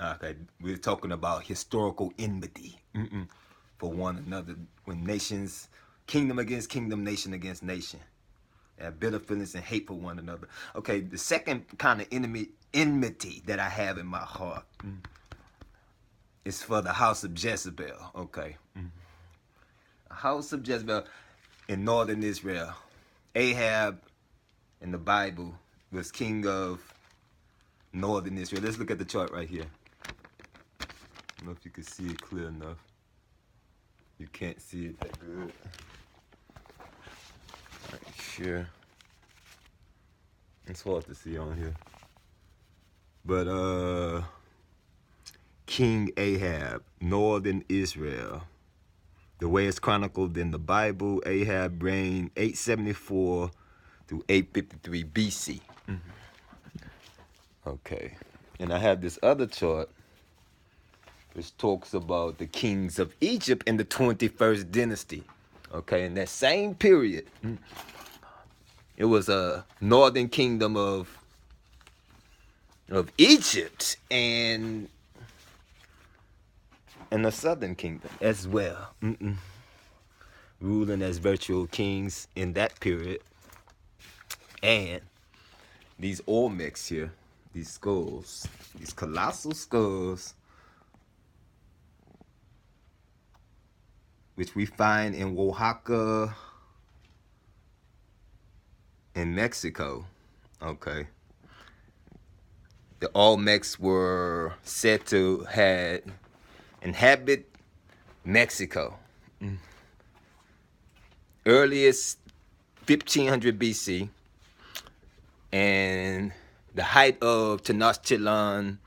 Okay, we're talking about historical enmity for one another. When nations, kingdom against kingdom, nation against nation, have bitter feelings and hate for one another. Okay, the second kind of enmity that I have in my heart is for the house of Jezebel. Okay, the house of Jezebel in northern Israel. Ahab in the Bible was king of northern Israel. Let's look at the chart right here. I don't know if you can see it clear enough. You can't see it that good. Right, sure. It's hard to see on here. But King Ahab, northern Israel. The way it's chronicled in the Bible, Ahab reigned 874 to 853 BC. Okay. And I have this other chart which talks about the kings of Egypt in the 21st dynasty. Okay, in that same period, it was a northern kingdom of Egypt and a southern kingdom as well, ruling as virtual kings in that period. And these Olmecs here, these skulls, these colossal skulls, which we find in Oaxaca in Mexico. Okay. The Olmecs were said to have inhabit Mexico. Earliest 1500 BC, and the height of Tenochtitlan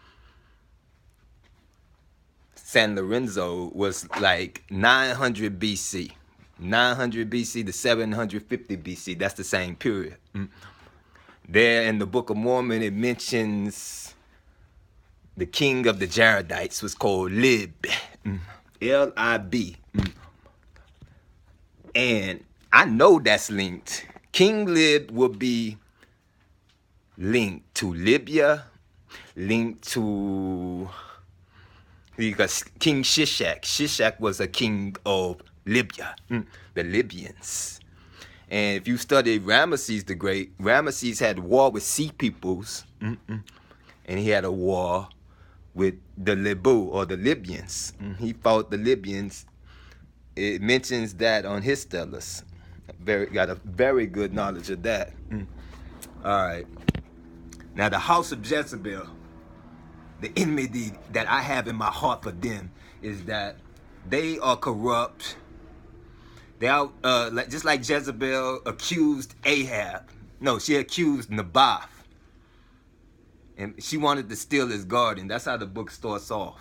San Lorenzo was like 900 BC. 900 BC to 750 BC. That's the same period. There in the Book of Mormon, it mentions the king of the Jaredites was called Lib. L-I-B. And I know that's linked. King Lib will be linked to Libya, linked to because King Shishak. Shishak was a king of Libya, the Libyans. And if you study Ramesses the Great, Ramesses had war with sea peoples, and he had a war with the Libu or the Libyans. He fought the Libyans. It mentions that on his stelas. Got a very good knowledge of that. All right. Now the house of Jezebel, the enmity that I have in my heart for them is that they are corrupt. They are just like Jezebel accused Ahab. No, she accused Naboth, and she wanted to steal his garden. That's how the book starts off.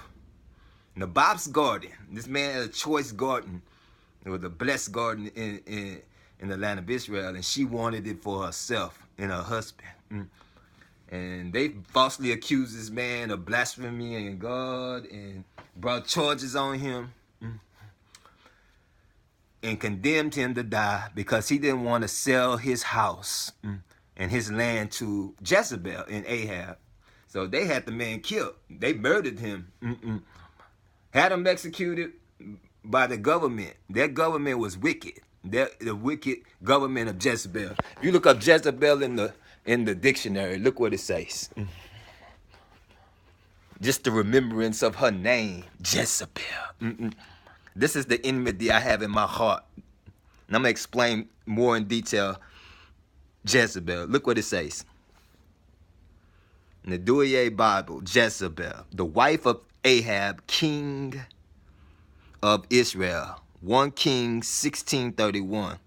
Naboth's garden. This man had a choice garden. It was a blessed garden in the land of Israel, and she wanted it for herself and her husband. And they falsely accused this man of blasphemy against God and brought charges on him and condemned him to die because he didn't want to sell his house and his land to Jezebel and Ahab. So they had the man killed. They murdered him. Had him executed by the government. Their government was wicked. The wicked government of Jezebel. If you look up Jezebel in the dictionary, look what it says. Just the remembrance of her name, Jezebel. This is the enmity I have in my heart. And I'm going to explain more in detail Jezebel. Look what it says. In the Douay Bible, Jezebel, the wife of Ahab, king of Israel. 1 Kings 16:31.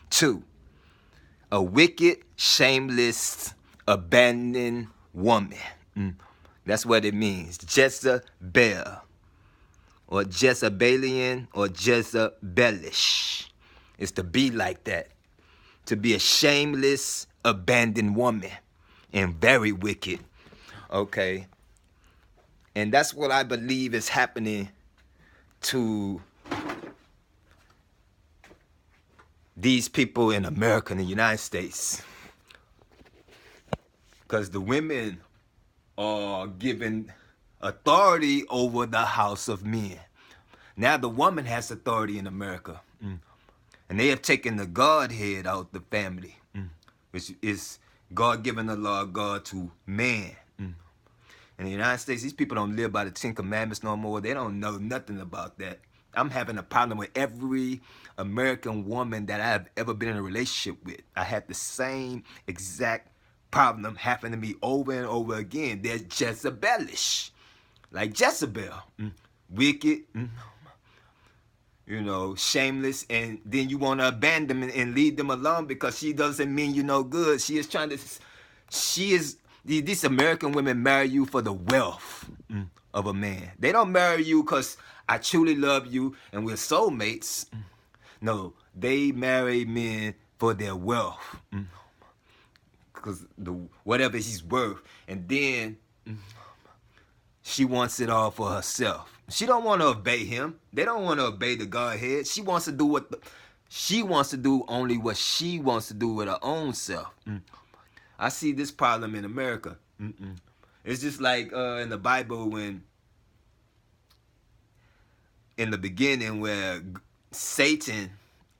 2. A wicked, shameless, abandoned woman. That's what it means. Jezebel. Or Jezebelian or Jezebelish. It's to be like that. To be a shameless, abandoned woman. And very wicked. Okay. And that's what I believe is happening to these people in America, in the United States. Because the women are given authority over the house of men. Now the woman has authority in America. And they have taken the Godhead out the family, which is God giving the law of God to man. In the United States, these people don't live by the Ten Commandments no more. They don't know nothing about that. I'm having a problem with every American woman that I have ever been in a relationship with. I had the same exact problem happen to me over and over again. They're Jezebelish. Like Jezebel. Wicked. You know, shameless, and then you want to abandon them and leave them alone because she doesn't mean you no good. She is trying to, these American women marry you for the wealth of a man. They don't marry you because I truly love you and we're soulmates. No, they marry men for their wealth. Because whatever he's worth. And then she wants it all for herself. She don't want to obey him. They don't want to obey the Godhead. She wants to do she wants to do only what she wants to do with her own self. I see this problem in America. It's just like in the Bible when, in the beginning, where Satan,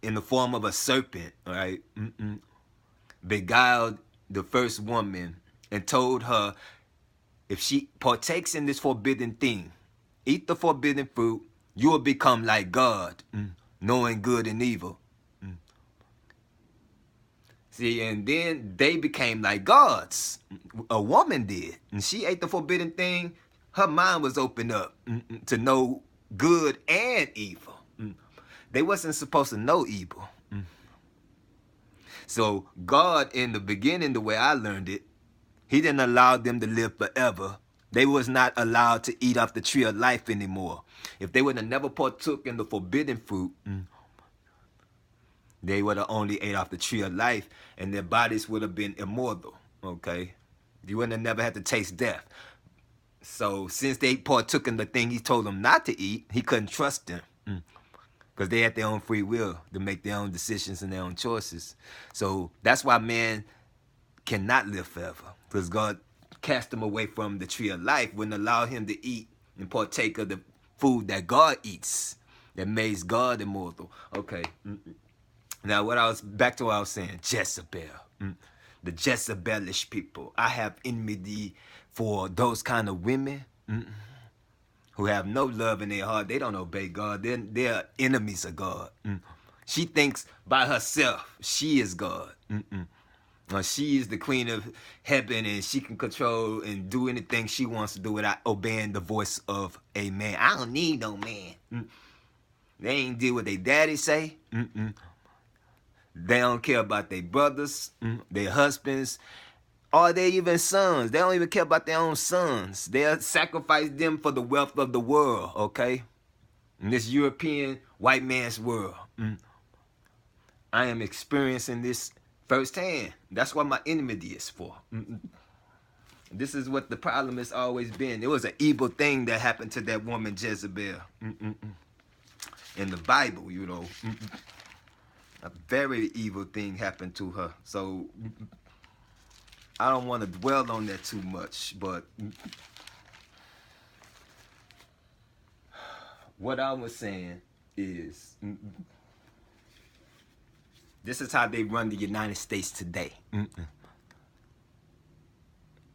in the form of a serpent, right, beguiled the first woman and told her, if she partakes in this forbidden thing, eat the forbidden fruit, you will become like God, knowing good and evil. See, and then they became like gods. A woman did. And she ate the forbidden thing. Her mind was opened up to know good and evil. They wasn't supposed to know evil. So God, in the beginning, the way I learned it, he didn't allow them to live forever. They was not allowed to eat off the tree of life anymore. If they would have never partook in the forbidden fruit, they would have only ate off the tree of life, and their bodies would have been immortal, okay? You wouldn't have never had to taste death. So since they partook in the thing he told them not to eat, he couldn't trust them. Because they had their own free will to make their own decisions and their own choices. So that's why man cannot live forever. Because God cast him away from the tree of life, wouldn't allow him to eat and partake of the food that God eats, that makes God immortal. Okay. Now, back to what I was saying, Jezebel. The Jezebelish people. I have enmity for those kind of women who have no love in their heart. They don't obey God. They're enemies of God. She thinks by herself she is God. She is the queen of heaven, and she can control and do anything she wants to do without obeying the voice of a man. I don't need no man. They ain't do what they daddy say. They don't care about their brothers, their husbands, or their even sons. They don't even care about their own sons. They'll sacrifice them for the wealth of the world, okay? In this European white man's world. I am experiencing this firsthand. That's what my enmity is for. This is what the problem has always been. It was an evil thing that happened to that woman Jezebel. In the Bible, you know. A very evil thing happened to her. So I don't want to dwell on that too much, but what I was saying is this is how they run the United States today.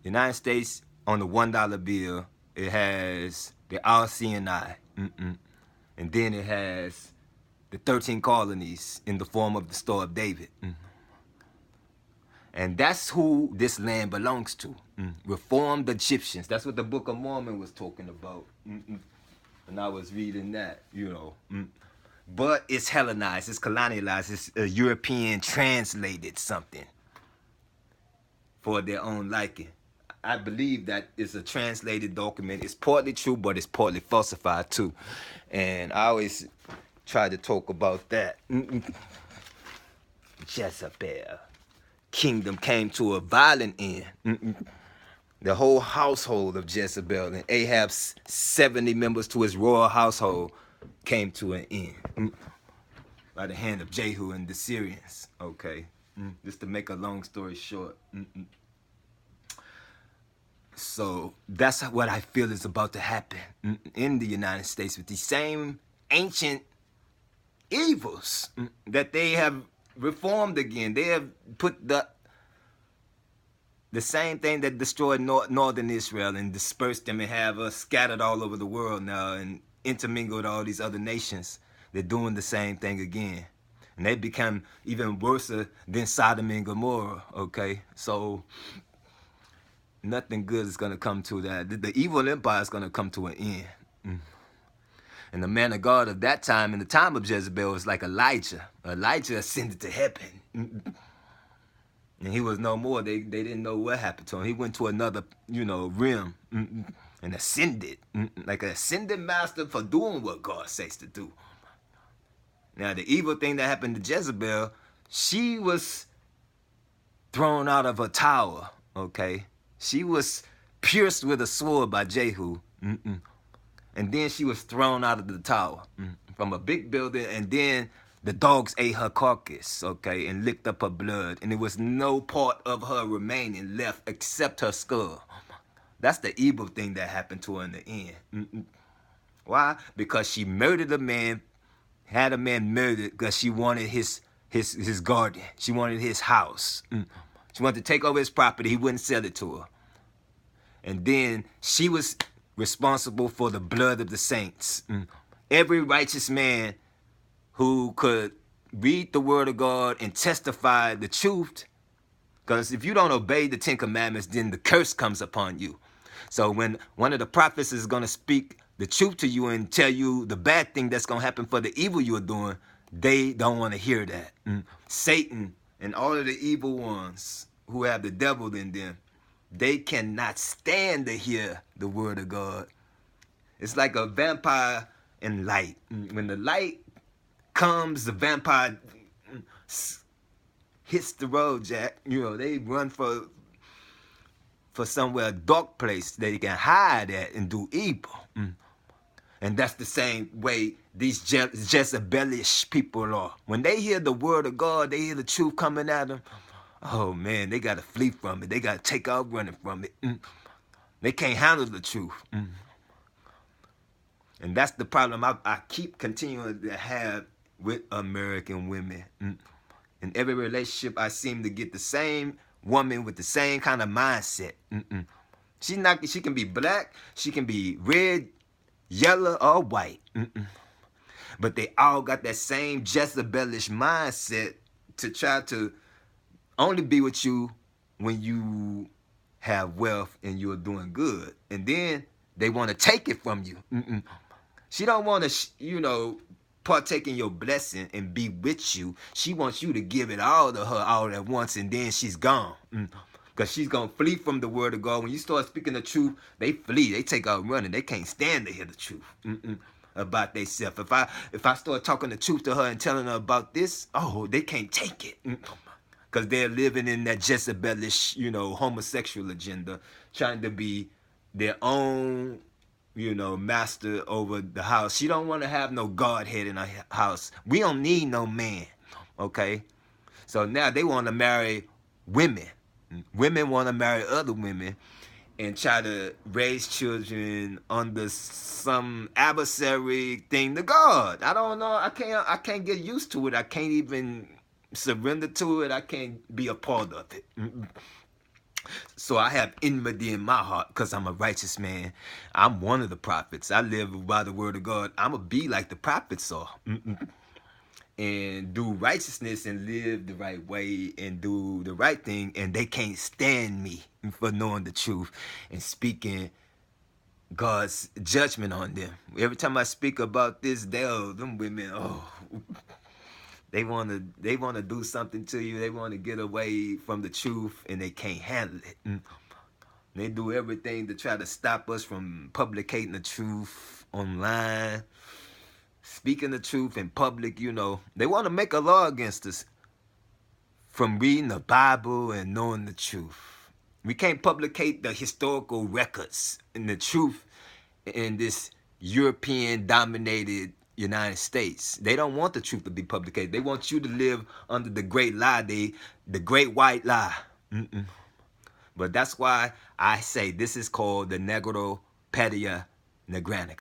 United States, on the $1 bill, it has the RCNI, and then it has the 13 colonies in the form of the Star of David. And that's who this land belongs to. Reformed Egyptians. That's what the Book of Mormon was talking about. And I was reading that, you know. But it's Hellenized, it's colonialized, it's a European translated something for their own liking. I believe that it's a translated document. It's partly true, but it's partly falsified too. And I always try to talk about that. Jezebel. Kingdom came to a violent end. The whole household of Jezebel and Ahab's 70 members to his royal household came to an end by the hand of Jehu and the Syrians. Okay, just to make a long story short. So that's what I feel is about to happen in the United States with these same ancient evils that they have reformed again. They have put the same thing that destroyed northern Israel and dispersed them and have us scattered all over the world now and intermingled all these other nations. They're doing the same thing again. And they become even worse than Sodom and Gomorrah, okay? So nothing good is going to come to that. The evil empire is going to come to an end. And the man of God of that time, in the time of Jezebel, was like Elijah. Elijah ascended to heaven. And he was no more. They didn't know what happened to him. He went to another, realm and ascended. Like an ascended master for doing what God says to do. Now, the evil thing that happened to Jezebel, she was thrown out of a tower, okay? She was pierced with a sword by Jehu. And then she was thrown out of the tower from a big building, and then the dogs ate her carcass, okay, and licked up her blood, and there was no part of her remaining left except her skull. That's the evil thing that happened to her in the end. Why? Because she murdered a man, had a man murdered because she wanted his garden. She wanted his house. She wanted to take over his property. He wouldn't sell it to her. And then she was responsible for the blood of the saints. Every righteous man who could read the word of God and testify the truth, because if you don't obey the 10 commandments, then the curse comes upon you. So when one of the prophets is going to speak the truth to you and tell you the bad thing that's going to happen for the evil you're doing, they don't want to hear that. Satan and all of the evil ones who have the devil in them, they cannot stand to hear the word of God. It's like a vampire and light. When the light comes, the vampire hits the road, Jack. They run for somewhere, a dark place they can hide at and do evil. And that's the same way these Jezebelish people are. When they hear the word of God, they hear the truth coming at them, oh man, they got to flee from it. They got to take out running from it. They can't handle the truth. And that's the problem I keep continuing to have with American women. In every relationship, I seem to get the same woman with the same kind of mindset. She can be black, she can be red, yellow, or white. But they all got that same Jezebelish mindset to try to only be with you when you have wealth and you're doing good. And then they want to take it from you. She don't want to, partake in your blessing and be with you. She wants you to give it all to her all at once, and then she's gone. Because she's going to flee from the word of God. When you start speaking the truth, they flee. They take out running. They can't stand to hear the truth about themselves. If I start talking the truth to her and telling her about this, they can't take it. Because they're living in that Jezebelish, homosexual agenda, trying to be their own, master over the house. She don't want to have no Godhead in her house. We don't need no man, okay? So now they want to marry women. Women want to marry other women and try to raise children under some adversary thing to God. I don't know. I can't get used to it. I can't even surrender to it. I can't be a part of it. So I have enmity in my heart because I'm a righteous man. I'm one of the prophets. I live by the word of God. I'm going to be like the prophets are. And do righteousness and live the right way and do the right thing. And they can't stand me for knowing the truth and speaking God's judgment on them. Every time I speak about this, them women, they want to do something to you. They want to get away from the truth, and they can't handle it. They do everything to try to stop us from publicating the truth online, speaking the truth in public. They want to make a law against us from reading the Bible and knowing the truth. We can't publicate the historical records and the truth in this European-dominated United States. They don't want the truth to be publicated. They want you to live under the great lie, the great white lie. But that's why I say this is called the NegusPedia Negranica.